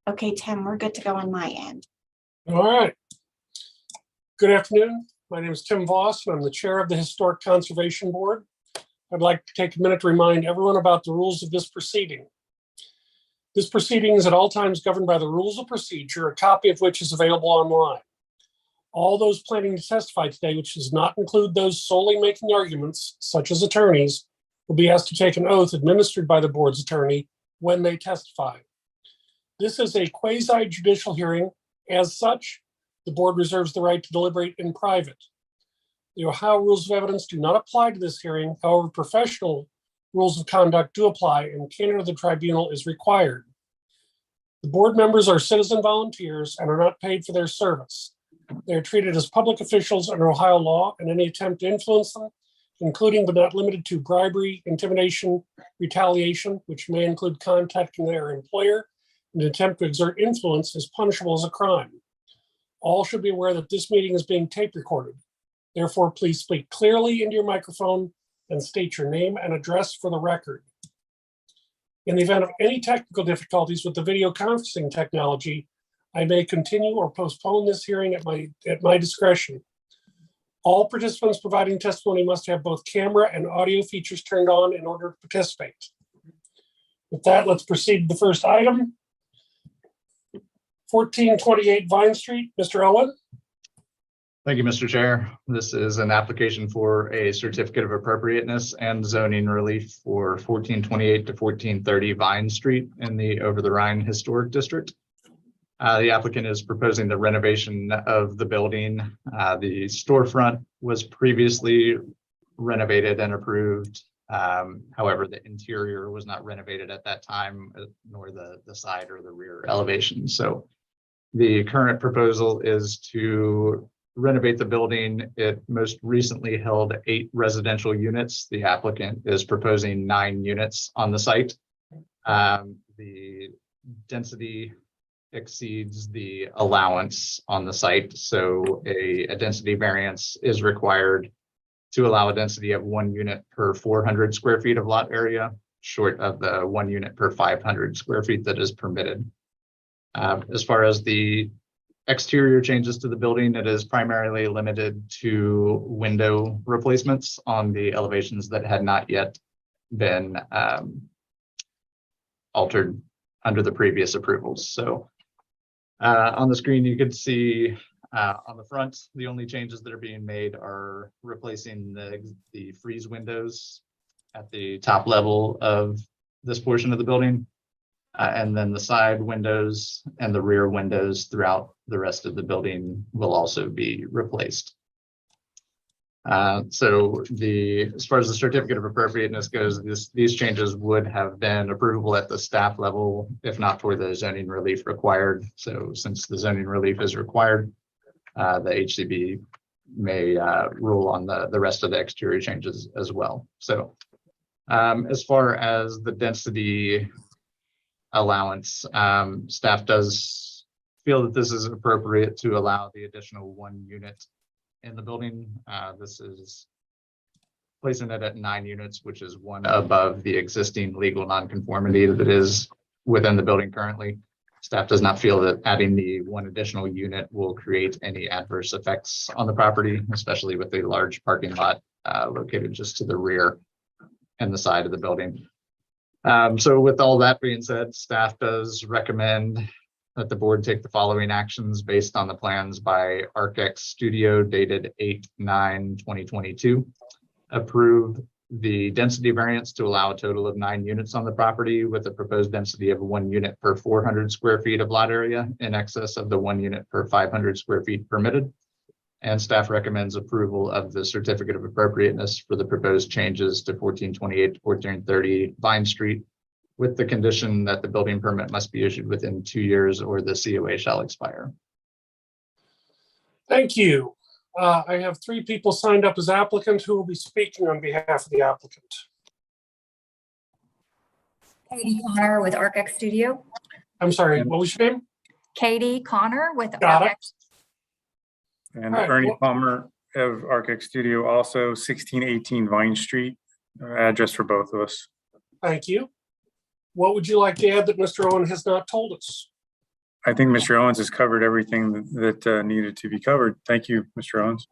Okay, Tim, we're good to go on my end. All right. Good afternoon. My name is Tim Voss, and I'm the chair of the Historic Conservation Board. I'd like to take a minute to remind everyone about the rules of this proceeding. This proceeding is at all times governed by the rules of procedure, a copy of which is available online. All those planning to testify today, which does not include those solely making arguments, such as attorneys, will be asked to take an oath administered by the board's attorney when they testify. This is a quasi-judicial hearing. As such, the board reserves the right to deliberate in private. The Ohio Rules of Evidence do not apply to this hearing. However, professional rules of conduct do apply, and candor of the tribunal is required. The board members are citizen volunteers and are not paid for their service. They are treated as public officials under Ohio law, and any attempt to influence them, including but not limited to bribery, intimidation, retaliation, which may include contacting their employer, and an attempt to exert influence, is punishable as a crime. All should be aware that this meeting is being tape recorded. Therefore, please speak clearly into your microphone and state your name and address for the record. In the event of any technical difficulties with the video conferencing technology, I may continue or postpone this hearing at my discretion. All participants providing testimony must have both camera and audio features turned on in order to participate. With that, let's proceed to the first item. 1428 Vine Street, Mr. Owen. Thank you, Mr. Chair. This is an application for a certificate of appropriateness and zoning relief for 1428 to 1430 Vine Street in the Over the Rhine Historic District. The applicant is proposing the renovation of the building. The storefront was previously renovated and approved. However, the interior was not renovated at that time, nor the side or the rear elevation. So the current proposal is to renovate the building. It most recently held 8 residential units. The applicant is proposing 9 units on the site. The density exceeds the allowance on the site, so a density variance is required to allow a density of 1 unit per 400 square feet of lot area, short of the 1 unit per 500 square feet that is permitted. As far as the exterior changes to the building, it is primarily limited to window replacements on the elevations that had not yet been altered under the previous approvals. So on the screen, you can see on the front, the only changes that are being made are replacing the frieze windows at the top level of this portion of the building. And then the side windows and the rear windows throughout the rest of the building will also be replaced. So as far as the certificate of appropriateness goes, these changes would have been approvable at the staff level, if not for the zoning relief required. So since the zoning relief is required, the HCB may rule on the rest of the exterior changes as well. So as far as the density allowance, staff does feel that this is appropriate to allow the additional 1 unit in the building. This is placing it at 9 units, which is 1 above the existing legal nonconformity that is within the building currently. Staff does not feel that adding the 1 additional unit will create any adverse effects on the property, especially with a large parking lot located just to the rear and the side of the building. So with all that being said, staff does recommend that the board take the following actions based on the plans by ArcX Studio dated 8/9/2022. Approve the density variance to allow a total of 9 units on the property with a proposed density of 1 unit per 400 square feet of lot area in excess of the 1 unit per 500 square feet permitted. And staff recommends approval of the certificate of appropriateness for the proposed changes to 1428 to 1430 Vine Street, with the condition that the building permit must be issued within 2 years or the COA shall expire. Thank you. I have 3 people signed up as applicants who will be speaking on behalf of the applicant. Katie Connor with ArcX Studio. I'm sorry, what was your name? Katie Connor with Got it. ArcX. And All right, Ernie Palmer of ArcX Studio, also 1618 Vine Street, address for both of us. Thank you. What would you like to add that Mr. Owen has not told us? I think Mr. Owens has covered everything that needed to be covered. Thank you, Mr. Owens.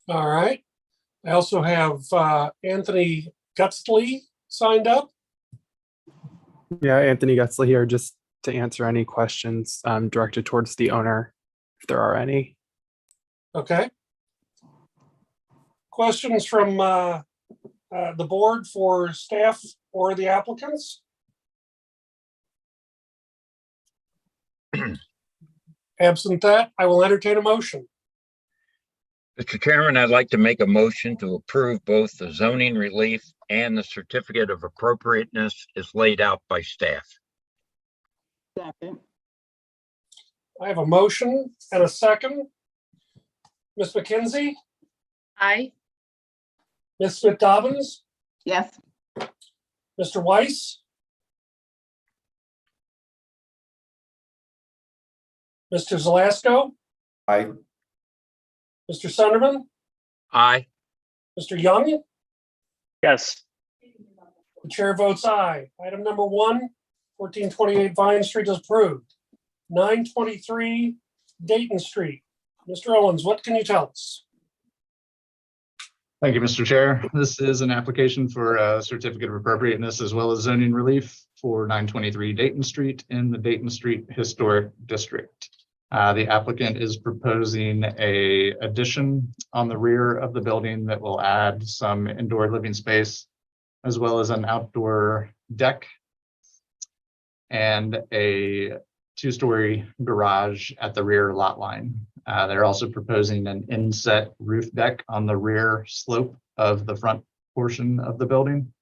All right. I also have Anthony Gutsley signed up. Yeah, Anthony Gutzley here just to answer any questions directed towards the owner, if there are any. Okay. Questions from the board for staff or the applicants? Absent that, I will entertain a motion. Mr. Chairman, I'd like to make a motion to approve both the zoning relief and the certificate of appropriateness as laid out by staff. Second. I have a motion and a second. Ms. McKenzie, Aye. Ms. Smith Dobbins, Yes. Mr. Weiss, Mr. Zelasco, Aye. Mr. Sunderman, Aye. Mr. Young. Yes. The chair votes aye. Item number 1, 1428 Vine Street is approved. 923 Dayton Street. Mr. Owens, what can you tell us? Thank you, Mr. Chair. This is an application for a certificate of appropriateness as well as zoning relief for 923 Dayton Street in the Dayton Street Historic District. The applicant is proposing a addition on the rear of the building that will add some indoor living space, as well as an outdoor deck and a 2-story garage at the rear lot line. They're also proposing an inset roof deck on the rear slope of the front portion of the building.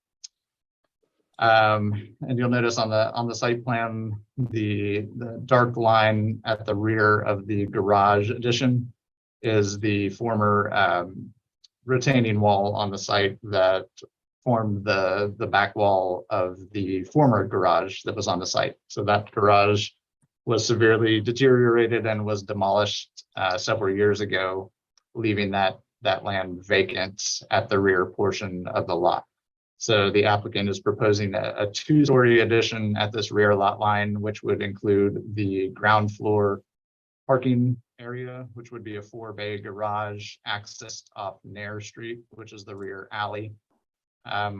And you'll notice on the site plan, the dark line at the rear of the garage addition is the former retaining wall on the site that formed the back wall of the former garage that was on the site. So that garage was severely deteriorated and was demolished several years ago, leaving that land vacant at the rear portion of the lot. So the applicant is proposing a 2-story addition at this rear lot line, which would include the ground floor parking area, which would be a 4-bay garage accessed off Nair Street, which is the rear alley,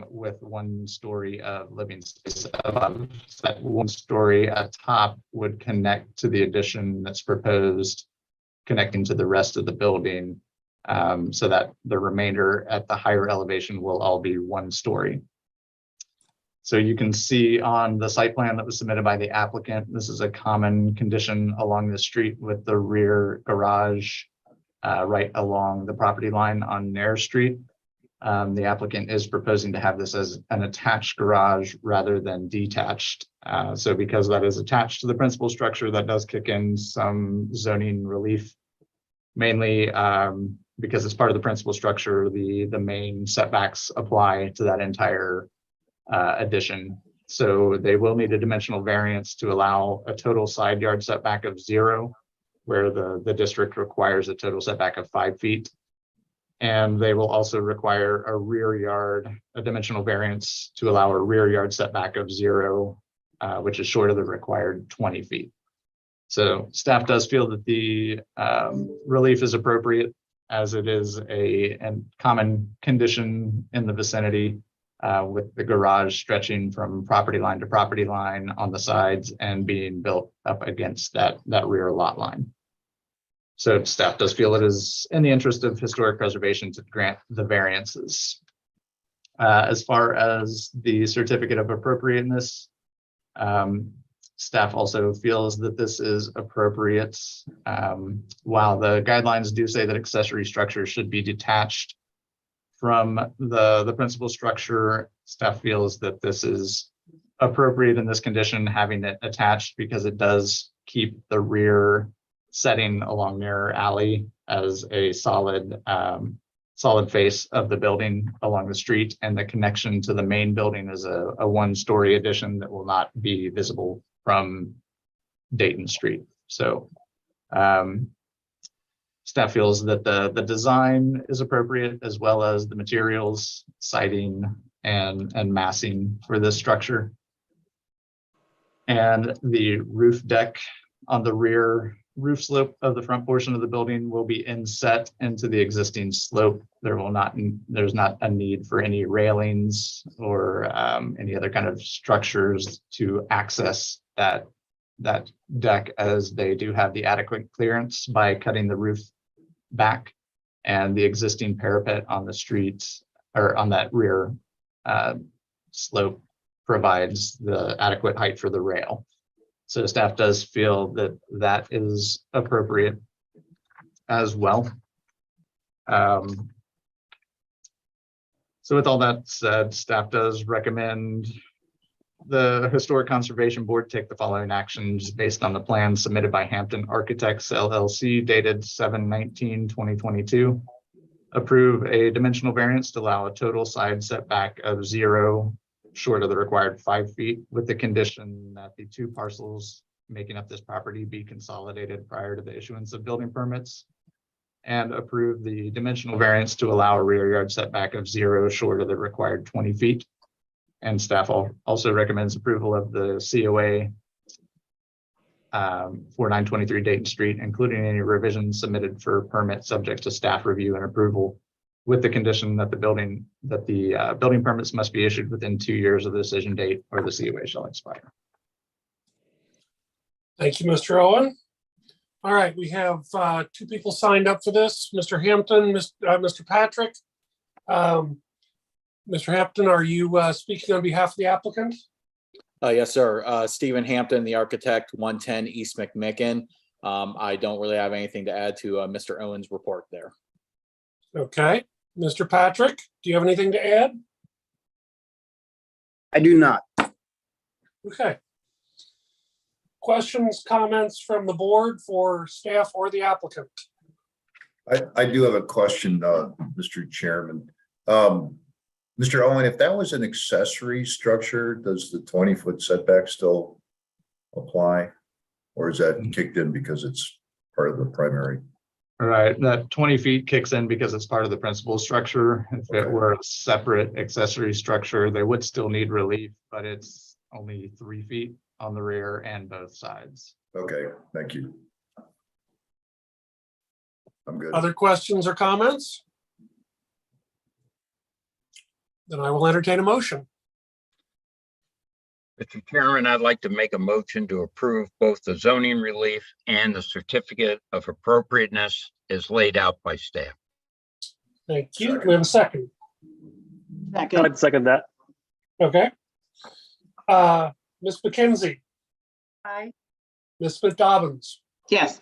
with 1 story of living space above. So that 1 story at top would connect to the addition that's proposed, connecting to the rest of the building, so that the remainder at the higher elevation will all be 1 story. So you can see on the site plan that was submitted by the applicant, this is a common condition along the street with the rear garage right along the property line on Nair Street. The applicant is proposing to have this as an attached garage rather than detached. So because that is attached to the principal structure, that does kick in some zoning relief, mainly because it's part of the principal structure, the main setbacks apply to that entire addition. So they will need a dimensional variance to allow a total side yard setback of 0, where the district requires a total setback of 5 feet. And they will also require a dimensional variance to allow a rear yard setback of 0, which is short of the required 20 feet. So staff does feel that the relief is appropriate, as it is a common condition in the vicinity, with the garage stretching from property line to property line on the sides and being built up against that rear lot line. So staff does feel it is in the interest of historic preservation to grant the variances. As far as the certificate of appropriateness, staff also feels that this is appropriate. While the guidelines do say that accessory structures should be detached from the principal structure, staff feels that this is appropriate in this condition, having it attached, because it does keep the rear setting along Nair Alley as a solid face of the building along the street, and the connection to the main building is a 1-story addition that will not be visible from Dayton Street. So staff feels that the design is appropriate, as well as the materials, siding, and massing for this structure. And the roof deck on the rear roof slope of the front portion of the building will be inset into the existing slope. There's not a need for any railings or any other kind of structures to access that deck, as they do have the adequate clearance by cutting the roof back, and the existing parapet on the street or on that rear slope provides the adequate height for the rail. So staff does feel that that is appropriate as well. So with all that said, staff does recommend the Historic Conservation Board take the following actions based on the plan submitted by Hampton Architects LLC dated 7/19/2022. Approve a dimensional variance to allow a total side setback of 0 short of the required 5 feet, with the condition that the 2 parcels making up this property be consolidated prior to the issuance of building permits. And approve the dimensional variance to allow a rear yard setback of 0 short of the required 20 feet. And staff also recommends approval of the COA for 923 Dayton Street, including any revisions submitted for permit subject to staff review and approval, with the condition that the building permits must be issued within 2 years of the decision date, or the COA shall expire. Thank you, Mr. Owen. All right, we have 2 people signed up for this, Mr. Hampton, Mr. Patrick. Mr. Hampton, are you speaking on behalf of the applicant? Yes, sir. Stephen Hampton, the architect, 110 East McMicken. I don't really have anything to add to Mr. Owen's report there. Okay, Mr. Patrick, do you have anything to add? I do not. Okay. Questions, comments from the board for staff or the applicant? I do have a question, Mr. Chairman. Mr. Owen, if that was an accessory structure, does the 20-foot setback still apply? Or is that kicked in because it's part of the primary? All right, that 20 feet kicks in because it's part of the principal structure. If it were a separate accessory structure, they would still need relief, but it's only 3 feet on the rear and both sides. Okay, thank you. I'm good. Other questions or comments? Then I will entertain a motion. Mr. Chairman, I'd like to make a motion to approve both the zoning relief and the certificate of appropriateness as laid out by staff. Thank you. Do we have a second? Second. I'd second that. Okay. Ms. McKenzie, Aye. Ms. Smith Dobbins, Yes.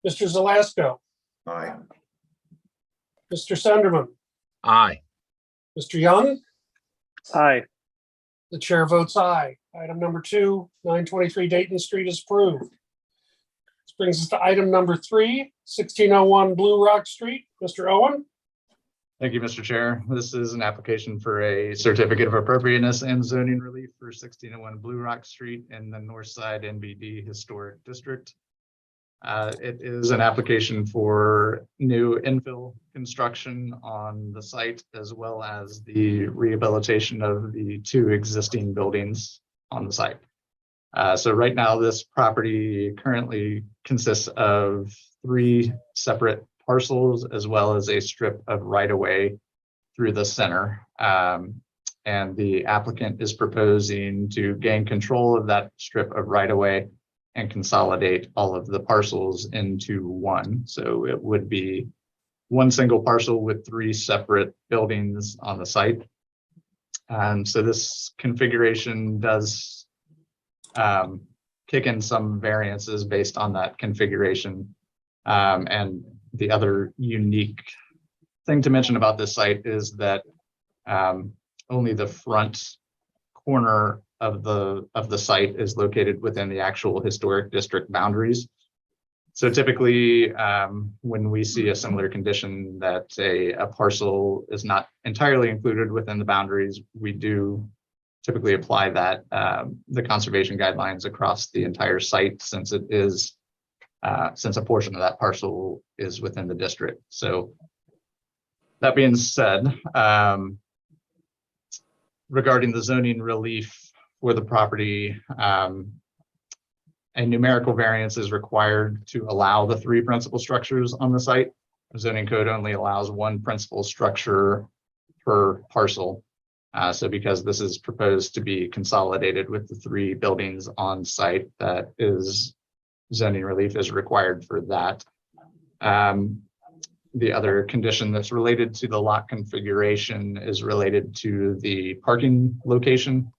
Mr. Zelasco, Aye. Mr. Sunderman, Aye. Mr. Young, Aye. the chair votes aye. Item number 2, 923 Dayton Street is approved. This brings us to item number 3, 1601 Blue Rock Street. Mr. Owen? Thank you, Mr. Chair. This is an application for a certificate of appropriateness and zoning relief for 1601 Blue Rock Street in the North Side NBD Historic District. It is an application for new infill construction on the site, as well as the rehabilitation of the 2 existing buildings on the site. So right now, this property currently consists of 3 separate parcels, as well as a strip of right-of-way through the center. And the applicant is proposing to gain control of that strip of right-of-way and consolidate all of the parcels into one. So it would be 1 single parcel with 3 separate buildings on the site. And so this configuration does kick in some variances based on that configuration. And the other unique thing to mention about this site is that only the front corner of the site is located within the actual historic district boundaries. So typically, when we see a similar condition that a parcel is not entirely included within the boundaries, we do typically apply that the conservation guidelines across the entire site, since it is since a portion of that parcel is within the district. So that being said, regarding the zoning relief for the property, a numerical variance is required to allow the 3 principal structures on the site. Zoning code only allows 1 principal structure per parcel. So because this is proposed to be consolidated with the 3 buildings on site, that is zoning relief is required for that. The other condition that's related to the lot configuration is related to the parking location.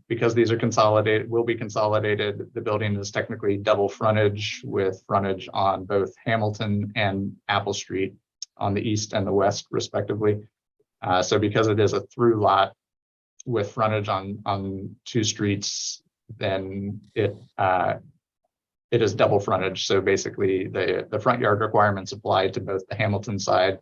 Because these are consolidated, will be consolidated, the building is technically double frontage with frontage on both Hamilton and Apple Street on the east and the west respectively. So because it is a through lot with frontage on 2 streets, then it is double frontage. So basically the front yard requirements apply to both the Hamilton side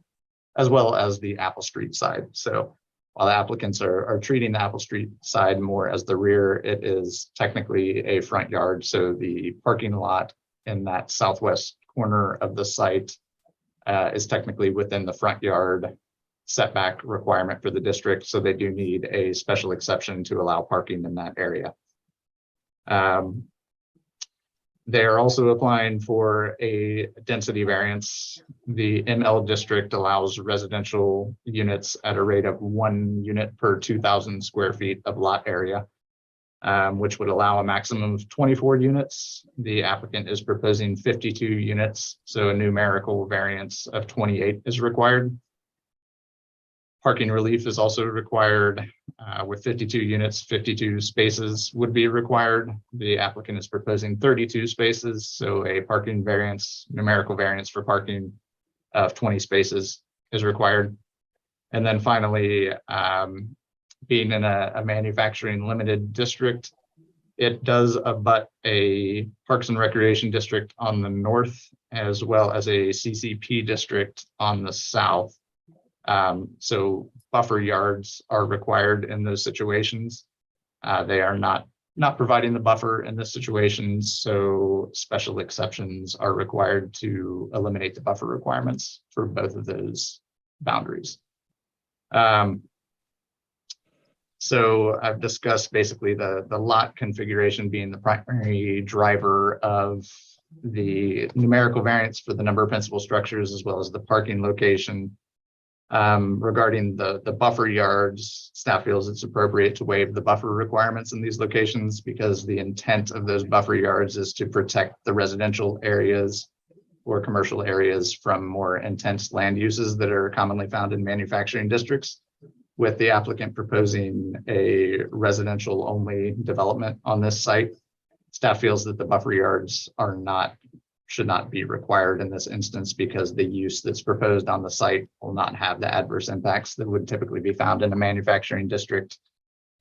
as well as the Apple Street side. So while the applicants are treating the Apple Street side more as the rear, it is technically a front yard. So the parking lot in that southwest corner of the site is technically within the front yard setback requirement for the district. So they do need a special exception to allow parking in that area. They are also applying for a density variance. The ML district allows residential units at a rate of 1 unit per 2,000 square feet of lot area, which would allow a maximum of 24 units. The applicant is proposing 52 units, so a numerical variance of 28 is required. Parking relief is also required with 52 units, 52 spaces would be required. The applicant is proposing 32 spaces, so a parking variance, numerical variance for parking of 20 spaces is required. And then finally, being in a manufacturing limited district, it does abut a Parks and Recreation district on the north, as well as a CCP district on the south. So buffer yards are required in those situations. They are not providing the buffer in this situation, so special exceptions are required to eliminate the buffer requirements for both of those boundaries. So I've discussed basically the lot configuration being the primary driver of the numerical variance for the number of principal structures, as well as the parking location. Regarding the buffer yards, staff feels it's appropriate to waive the buffer requirements in these locations because the intent of those buffer yards is to protect the residential areas or commercial areas from more intense land uses that are commonly found in manufacturing districts, with the applicant proposing a residential only development on this site. Staff feels that the buffer yards should not be required in this instance because the use that's proposed on the site will not have the adverse impacts that would typically be found in a manufacturing district.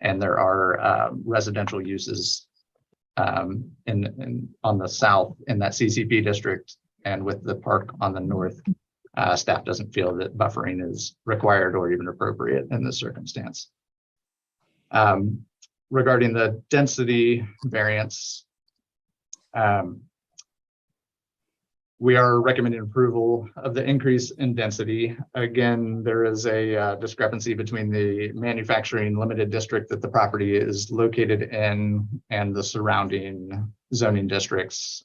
And there are residential uses on the south in that CCP district, and with the park on the north, staff doesn't feel that buffering is required or even appropriate in this circumstance. Regarding the density variance, we are recommending approval of the increase in density. Again, there is a discrepancy between the manufacturing limited district that the property is located in and the surrounding zoning districts.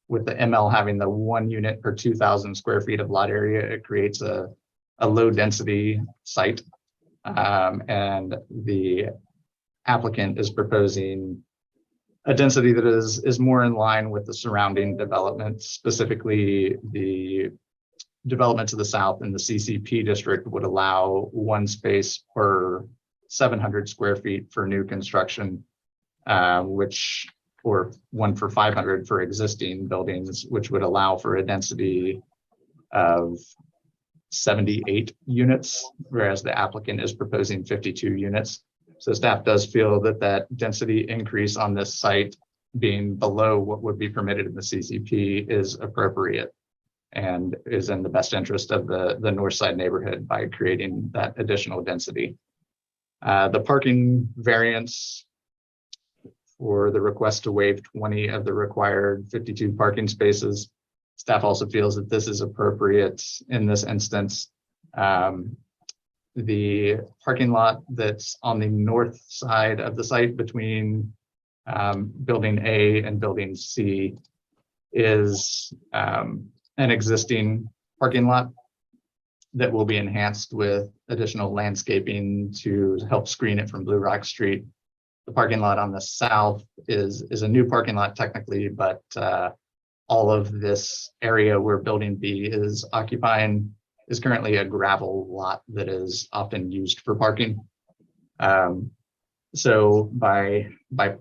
With the ML having the 1 unit per 2,000 square feet of lot area, it creates a low density site. And the applicant is proposing a density that is more in line with the surrounding development. Specifically, the development to the south in the CCP district would allow 1 space per 700 square feet for new construction, or 1 for 500 for existing buildings, which would allow for a density of 78 units, whereas the applicant is proposing 52 units. So staff does feel that density increase on this site being below what would be permitted in the CCP is appropriate and is in the best interest of the north side neighborhood by creating that additional density. The parking variance for the request to waive 20 of the required 52 parking spaces, staff also feels that this is appropriate in this instance. the parking lot that's on the north side of the site between building A and building C is an existing parking lot that will be enhanced with additional landscaping to help screen it from Blue Rock Street. The parking lot on the south is a new parking lot technically, but all of this area where building B is occupying is currently a gravel lot that is often used for parking. So by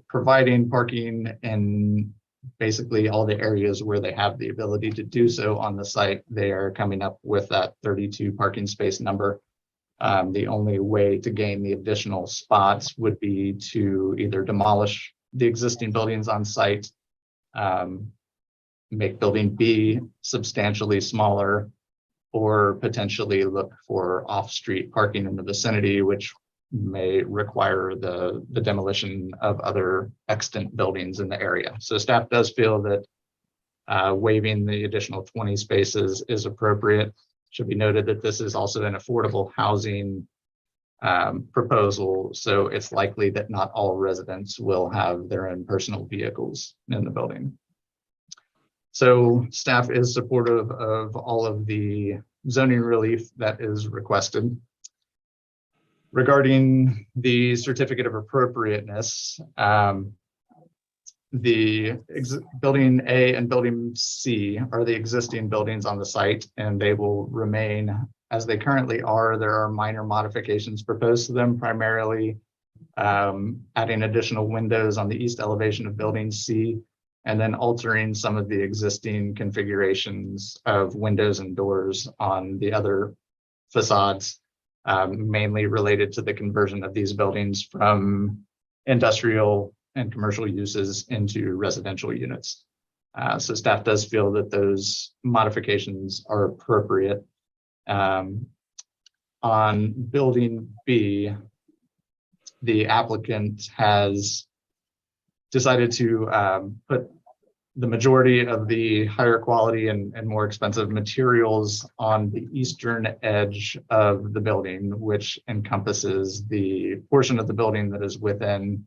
providing parking in basically all the areas where they have the ability to do so on the site, they are coming up with that 32 parking space number. The only way to gain the additional spots would be to either demolish the existing buildings on site, make building B substantially smaller, or potentially look for off-street parking in the vicinity, which may require the demolition of other extant buildings in the area. So staff does feel that waiving the additional 20 spaces is appropriate. Should be noted that this is also an affordable housing proposal, so it's likely that not all residents will have their own personal vehicles in the building. So staff is supportive of all of the zoning relief that is requested. Regarding the certificate of appropriateness, building A and building C are the existing buildings on the site, and they will remain as they currently are. There are minor modifications proposed to them, primarily adding additional windows on the east elevation of building C, and then altering some of the existing configurations of windows and doors on the other facades, mainly related to the conversion of these buildings from industrial and commercial uses into residential units. So staff does feel that those modifications are appropriate. On building B, the applicant has decided to put the majority of the higher quality and more expensive materials on the eastern edge of the building, which encompasses the portion of the building that is within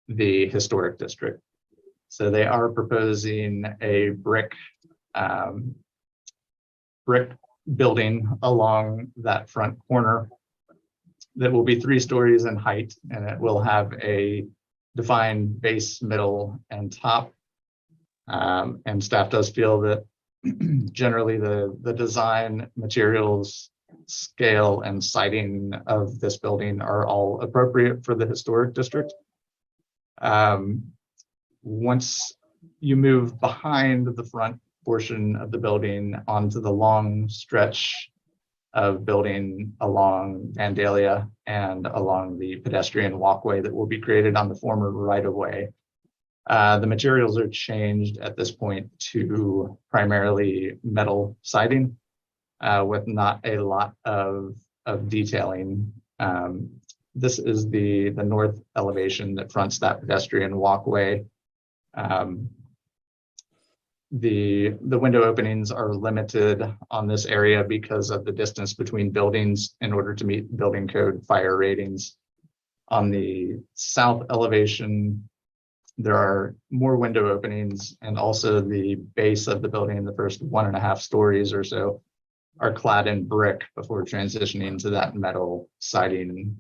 the historic district. So they are proposing a brick building along that front corner that will be 3 stories in height, and it will have a defined base, middle, and top. And staff does feel that generally the design, materials, scale, and siding of this building are all appropriate for the historic district. Once you move behind the front portion of the building onto the long stretch of building along Vandalia and along the pedestrian walkway that will be created on the former right-of-way, the materials are changed at this point to primarily metal siding with not a lot of detailing. This is the north elevation that fronts that pedestrian walkway. The window openings are limited on this area because of the distance between buildings in order to meet building code fire ratings. On the south elevation, there are more window openings, and also the base of the building, the first 1.5 stories or so, are clad in brick before transitioning to that metal siding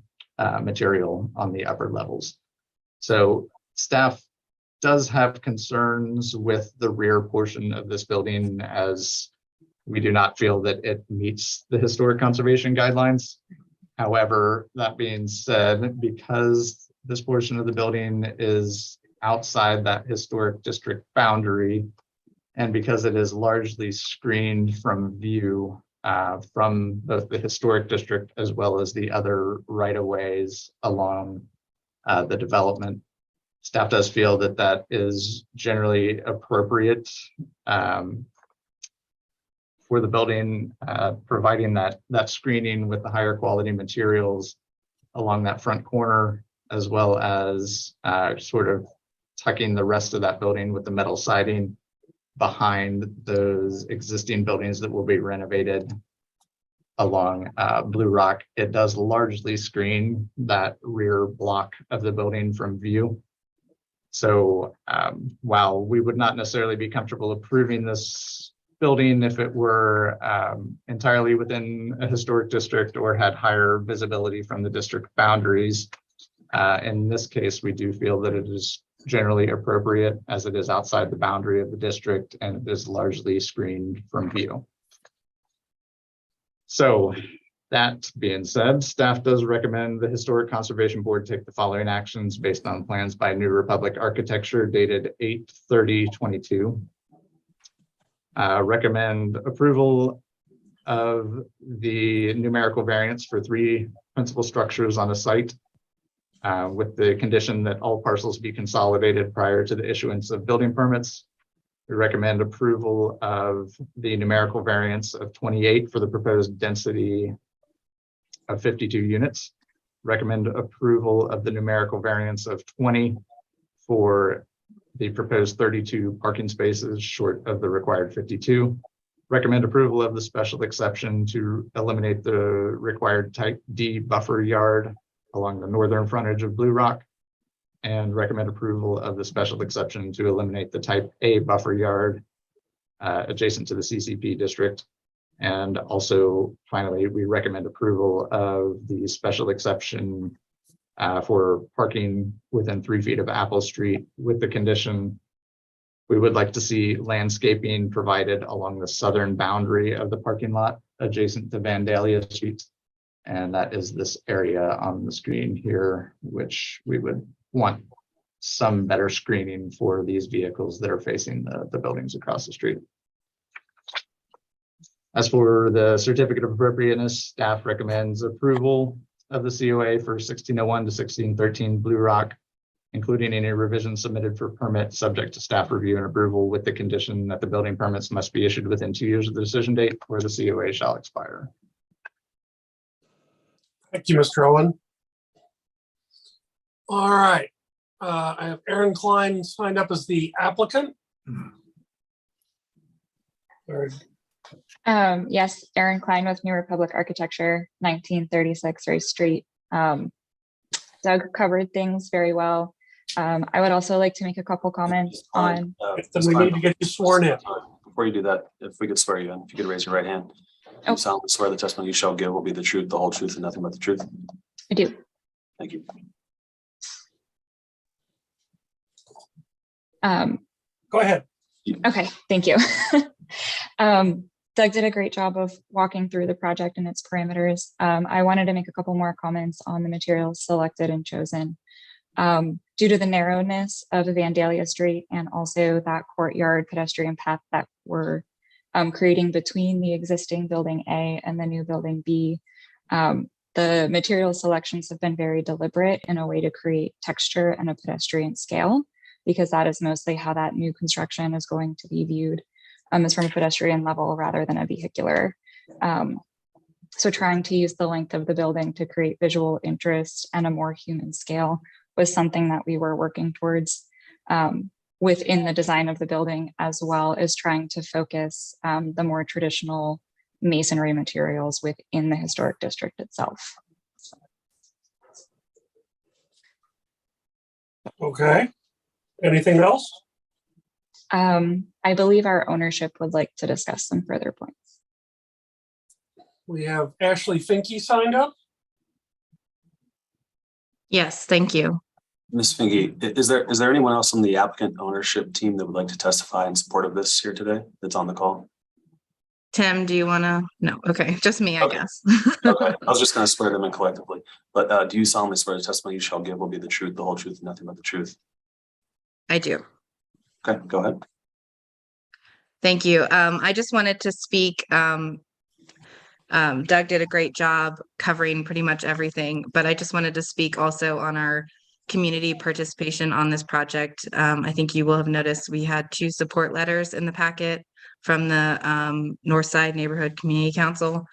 material on the upper levels. So staff does have concerns with the rear portion of this building, as we do not feel that it meets the historic conservation guidelines. However, that being said, because this portion of the building is outside that historic district boundary, and because it is largely screened from view from both the historic district as well as the other right-of-ways along the development, staff does feel that that is generally appropriate for the building, providing that screening with the higher quality materials along that front corner, as well as sort of tucking the rest of that building with the metal siding behind those existing buildings that will be renovated. along Blue Rock, it does largely screen that rear block of the building from view. So while we would not necessarily be comfortable approving this building if it were entirely within a historic district or had higher visibility from the district boundaries, in this case, we do feel that it is generally appropriate as it is outside the boundary of the district and it is largely screened from view. So that being said, staff does recommend the Historic Conservation Board take the following actions based on plans by New Republic Architecture dated 8/30/22. Recommend approval of the numerical variance for 3 principal structures on a site with the condition that all parcels be consolidated prior to the issuance of building permits. We recommend approval of the numerical variance of 28 for the proposed density of 52 units. Recommend approval of the numerical variance of 20 for the proposed 32 parking spaces short of the required 52. Recommend approval of the special exception to eliminate the required type D buffer yard along the northern frontage of Blue Rock. And recommend approval of the special exception to eliminate the type A buffer yard adjacent to the CCP district. And also, finally, we recommend approval of the special exception for parking within 3 feet of Apple Street with the condition we would like to see landscaping provided along the southern boundary of the parking lot adjacent to Vandalia Street. And that is this area on the screen here, which we would want some better screening for these vehicles that are facing the buildings across the street. As for the certificate of appropriateness, staff recommends approval of the COA for 1601 to 1613 Blue Rock, including any revisions submitted for permit subject to staff review and approval with the condition that the building permits must be issued within 2 years of the decision date or the COA shall expire. Thank you, Mr. Owen. All right. I have Aaron Klein signed up as the applicant. Or- Yes, Erin Klein with New Republic Architecture, 1936 Race Street. Doug covered things very well. I would also like to make a couple comments on. Then we need to get you sworn in. Before you do that, if we could swear you in, if you could raise your right hand. Oh. You solemnly swear the testimony you shall give will be the truth, the whole truth, and nothing but the truth. I do. Thank you. Go ahead. Okay, thank you. Doug did a great job of walking through the project and its parameters. I wanted to make a couple more comments on the materials selected and chosen. Due to the narrowness of Vandalia Street and also that courtyard pedestrian path that we're creating between the existing building A and the new building B, the material selections have been very deliberate in a way to create texture and a pedestrian scale, because that is mostly how that new construction is going to be viewed, is from a pedestrian level rather than a vehicular. So trying to use the length of the building to create visual interest and a more human scale was something that we were working towards within the design of the building, as well as trying to focus the more traditional masonry materials within the historic district itself. Okay. Anything else? I believe our ownership would like to discuss some further points. We have Ashley Finke signed up. Yes, thank you. Ms. Finke, is there anyone else on the applicant ownership team that would like to testify in support of this here today that's on the call? Tim, do you want to? No, okay, just me, I Okay. guess. Okay, I was just going to swear them in collectively, but do you solemnly swear the testimony you shall give will be the truth, the whole truth, and nothing but the truth? I do. Okay, go ahead. Thank you. I just wanted to speak. Doug did a great job covering pretty much everything, but I just wanted to speak also on our community participation on this project. I think you will have noticed we had 2 support letters in the packet from the Northside Neighborhood Community Council.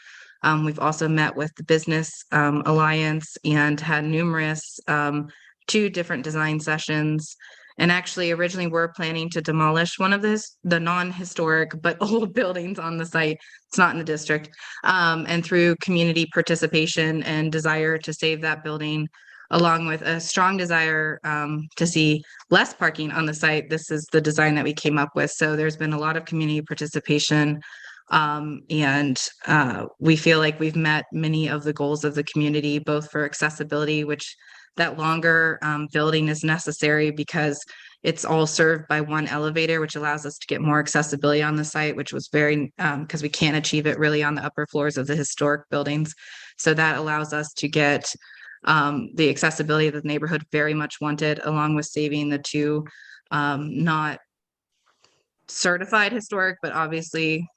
We've also met with the Business Alliance and had numerous 2 different design sessions And actually originally we're planning to demolish one of the non-historic but old buildings on the site. It's not in the district. And through community participation and desire to save that building, along with a strong desire to see less parking on the site, this is the design that we came up with. So there's been a lot of community participation. And we feel like we've met many of the goals of the community, both for accessibility, which that longer building is necessary because it's all served by one elevator, which allows us to get more accessibility on the site, which was very, because we can't achieve it really on the upper floors of the historic buildings. So that allows us to get the accessibility that the neighborhood very much wanted, along with saving the two not certified historic, but obviously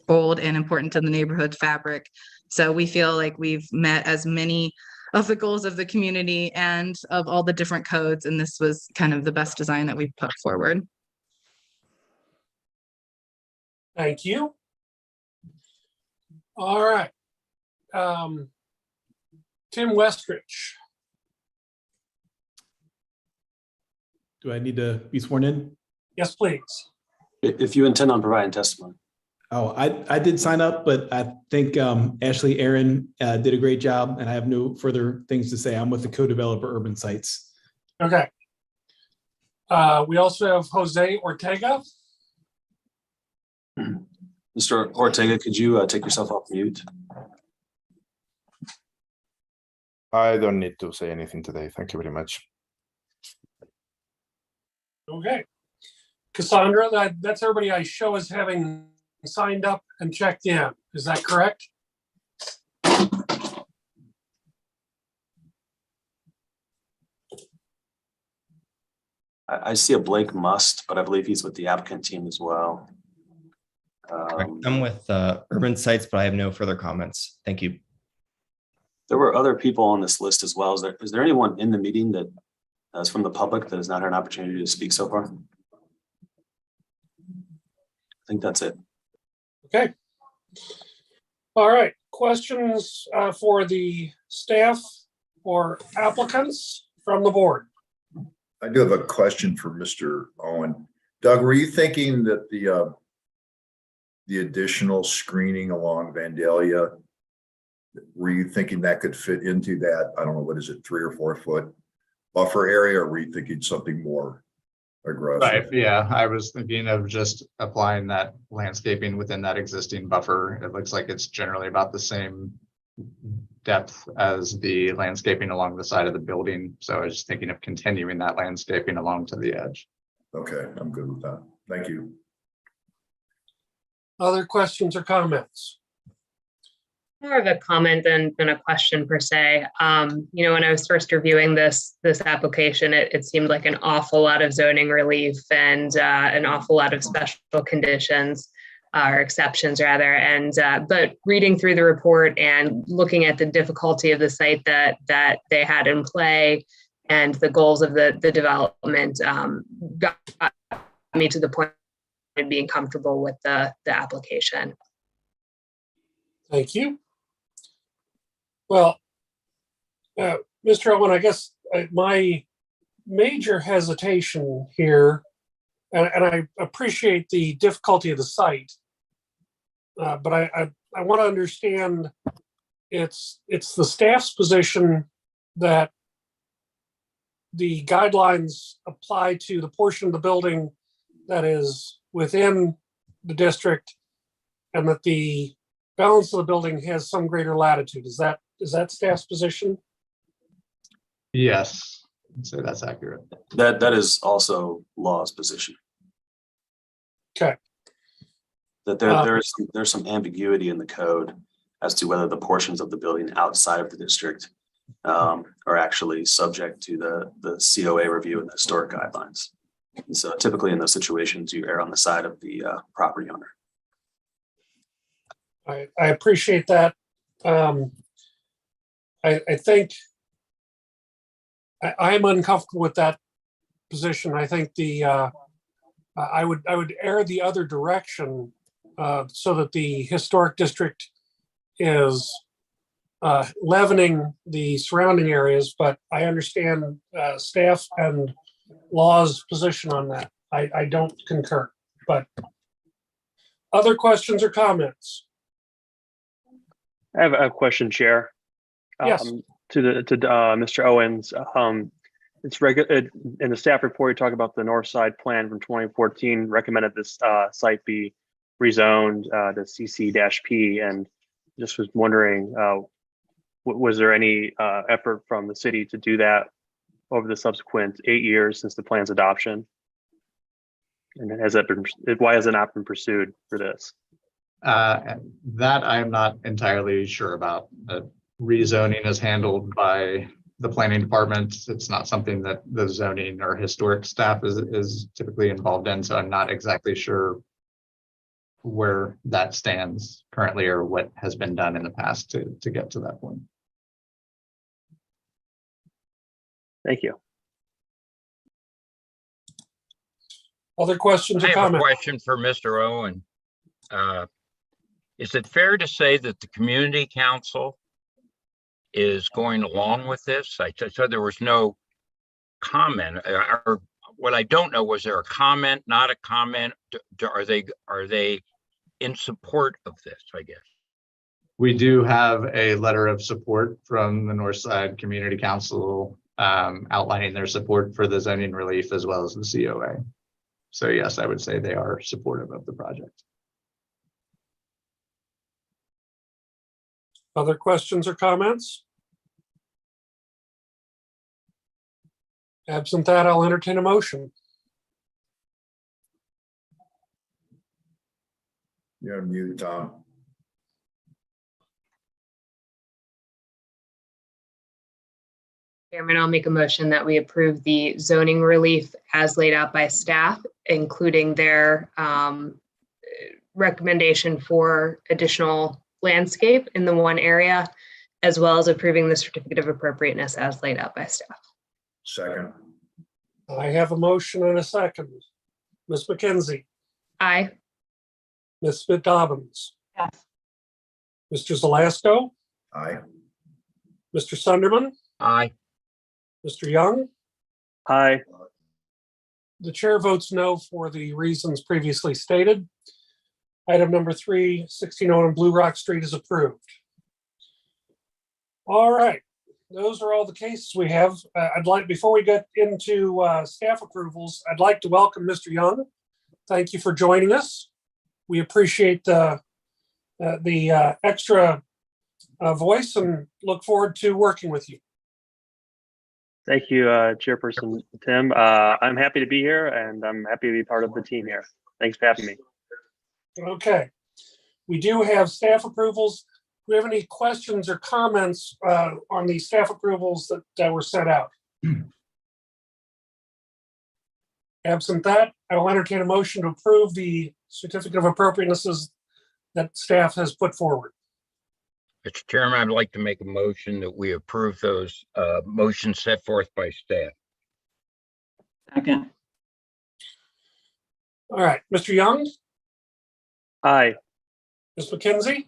old and important to the neighborhood fabric. So we feel like we've met as many of the goals of the community and of all the different codes, and this was kind of the best design that we've put forward. Thank you. All right. Tim Westrich. Do I need to be sworn in? Yes, please. If you intend on providing testimony. Oh, I did sign up, but I think Ashley Aaron did a great job, and I have no further things to say. I'm with the co-developer Urban Sites. Okay. We also have Jose Ortega. Mr. Ortega, could you take yourself off mute? I don't need to say anything today. Thank you very much. Okay. Cassandra, that's everybody I show as having signed up and checked in. Is that correct? I see a Blake Must, but I believe he's with the applicant team as well. I'm with Urban Sites, but I have no further comments. Thank you. There were other people on this list as well. Is there anyone in the meeting that is from the public that has not had an opportunity to speak so far? I think that's it. Okay. All right. Questions for the staff or applicants from the board? I do have a question for Mr. Owen. Doug, were you thinking that the additional screening along Vandalia, were you thinking that could fit into that, I don't know, what is it, 3 or 4 foot buffer area, or were you thinking something more aggressive? Right, yeah, I was thinking of just applying that landscaping within that existing buffer. It looks like it's generally about the same depth as the landscaping along the side of the building. So I was just thinking of continuing that landscaping along to the edge. Okay, I'm good with that. Thank you. Other questions or comments? More of a comment than a question per se. You know, when I was first reviewing this application, it seemed like an awful lot of zoning relief and an awful lot of special conditions or exceptions rather. And but reading through the report and looking at the difficulty of the site that they had in play and the goals of the development got me to the point of being comfortable with the application. Thank you. Well, Mr. Owen, I guess my major hesitation here, and I appreciate the difficulty of the site, but I want to understand it's the staff's position that the guidelines apply to the portion of the building that is within the district, and that the balance of the building has some greater latitude. Is that staff's position? Yes, so that's accurate. That is also law's position. Okay. That there's some ambiguity in the code as to whether the portions of the building outside of the district are actually subject to the COA review and the historic guidelines. And so typically in those situations, you err on the side of the property owner. I appreciate that. I think I'm uncomfortable with that position. I think I would err the other direction so that the historic district is leavening the surrounding areas. But I understand staff and law's position on that. I don't concur, but other questions or comments? I have a question, Chair. Yes. To Mr. Owens. It's in the staff report, you talk about the North Side plan from 2014 recommended this site be rezoned to CC-P, and just was wondering, was there any effort from the city to do that over the subsequent 8 years since the plan's adoption? And why has it not been pursued for this? That I'm not entirely sure about. Rezoning is handled by the planning department. It's not something that the zoning or historic staff is typically involved in, so I'm not exactly sure where that stands currently or what has been done in the past to get to that point. Thank you. Other questions or I have a comments? question for Mr. Owen. Is it fair to say that the community council is going along with this? I said there was no comment. Or what I don't know, was there a comment, not a comment? Are they in support of this, I guess? We do have a letter of support from the Northside Community Council outlining their support for the zoning relief as well as the COA. So yes, I would say they are supportive of the project. Other questions or comments? Absent that, I'll entertain a motion. You're on mute, Tom. Chairman, I'll make a motion that we approve the zoning relief as laid out by staff, including their recommendation for additional landscape in the one area, as well as approving the certificate of appropriateness as laid out by staff. Second. I have a motion and a second. Ms. McKenzie, Aye. Ms. Smith Dobbins, Yes. Mr. Zelasco, Aye. Mr. Sunderman, Aye. Mr. Young. Aye. The chair votes no for the reasons previously stated. Item number 3, 1601 Blue Rock Street is approved. All right, those are all the cases we have. Before we get into staff approvals, I'd like to welcome Mr. Young. Thank you for joining us. We appreciate the extra voice and look forward to working with you. Thank you, Chairperson Tim. I'm happy to be here and I'm happy to be part of the team here. Thanks for having me. Okay, we do have staff approvals. Do we have any questions or comments on the staff approvals that were sent out? Absent that, I will entertain a motion to approve the certificate of appropriatenesses that staff has put forward. Mr. Chairman, I'd like to make a motion that we approve those motions set forth by staff. Second. All right, Mr. Young, Aye. Ms. McKenzie,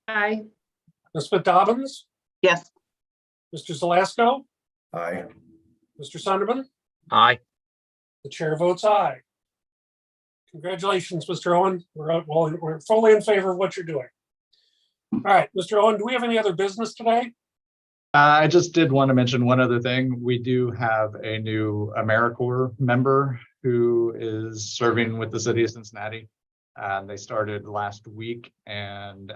Aye. Ms. Smith Dobbins, Yes. Mr. Zelasco, Aye. Mr. Sunderman. Aye. The chair votes aye. Congratulations, Mr. Owen. We're fully in favor of what you're doing. All right, Mr. Owen, do we have any other business today? I just did want to mention one other thing. We do have a new AmeriCorps member who is serving with the city of Cincinnati. They started last week and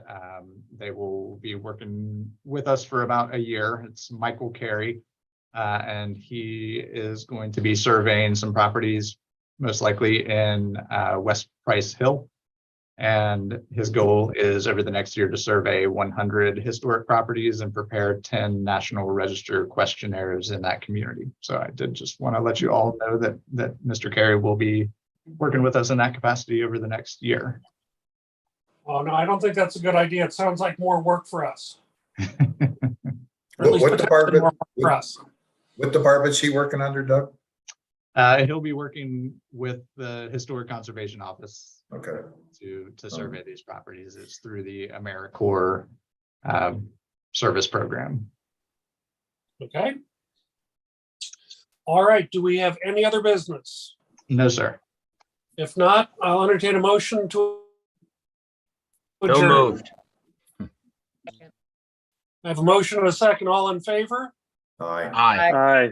they will be working with us for about a year. It's Michael Carey. And he is going to be surveying some properties, most likely in West Price Hill. And his goal is over the next year to survey 100 historic properties and prepare 10 National Register questionnaires in that community. So I did just want to let you all know that Mr. Carey will be working with us in that capacity over the next year. Oh, no, I don't think that's a good idea. It sounds like more work for us. What department? More work for us. What department's he working under, Doug? He'll be working with the Historic Conservation Office. Okay. To survey these properties. It's through the AmeriCorps service program. Okay. All right, do we have any other business? No, sir. If not, I'll entertain a motion to So adjourn. moved. I have a motion and a second. All in favor? Aye. Aye. Aye.